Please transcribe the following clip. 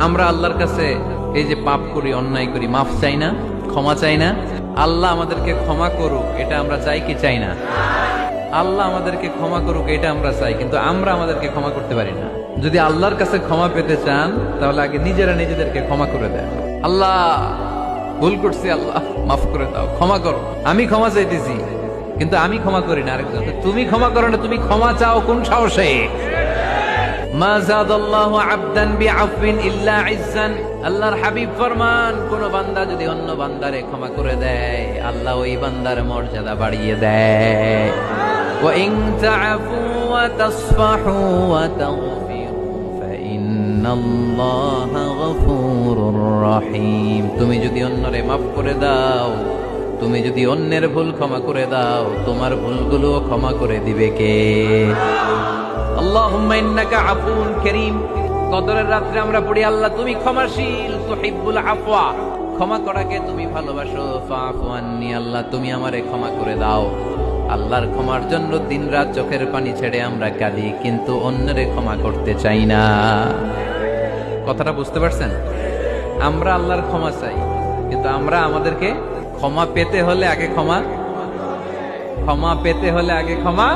আমরা আল্লাহর কাছে এই যে পাপ করি, অন্যায় করি, মাফ চাই না, ক্ষমা চাই না? আল্লাহ আমাদেরকে ক্ষমা করুক, এটা আমরা চাই কি চাই না? আল্লাহ আমাদেরকে ক্ষমা করুক, এটা আমরা চাই, কিন্তু আমরা আমাদেরকে ক্ষমা করতে পারি না। যদি আল্লাহর কাছে ক্ষমা পেতে চান, তাহলে আগে নিজেরা নিজেদেরকে ক্ষমা করে দেন। আল্লাহ, ভুল করছি, আল্লাহ মাফ করে দাও, ক্ষমা করো। আমি ক্ষমা চাইতেছি, কিন্তু আমি ক্ষমা করি না আরেকজন। তুমি ক্ষমা করো না, তুমি ক্ষমা চাও কোন সাহসে? মা যাদাল্লাহু আবদান বিআফবিন ইল্লা ইজ্জান। আল্লাহর হাবিব ফরমান, কোন বান্দা যদি অন্য বান্দারে ক্ষমা করে দেয়, আল্লাহ ওই বান্দার মর্যাদা বাড়িয়ে দেয়। ওয়া ইন তা'ফু ওয়া তাসফাহু ওয়া তাগফিরু ফাইন্নাল্লাহা গফুরুর রহিম। তুমি যদি অন্যরে মাফ করে দাও, তুমি যদি অন্যের ভুল ক্ষমা করে দাও, তোমার ভুলগুলো ক্ষমা করে দিবে কে? আল্লাহুম্মা ইন্নাকা আফুউন কারীম। কদরের রাত্রে আমরা পড়ি, আল্লাহ তুমি ক্ষমাশীল, তুহিব্বুল আফওয়া, ক্ষমা করাকে তুমি ভালোবাসো। ফাআফু আন্নী, আল্লাহ তুমি আমারে ক্ষমা করে দাও। আল্লাহর ক্ষমার জন্য দিনরাত চোখের পানি ছেড়ে আমরা কাঁদি, কিন্তু অন্যরে ক্ষমা করতে চাই না। কথাটা বুঝতে পারছেন? আমরা আল্লাহর ক্ষমা চাই, কিন্তু আমরা আমাদেরকে ক্ষমা পেতে হলে আগে ক্ষমা পেতে হলে আগে ক্ষমা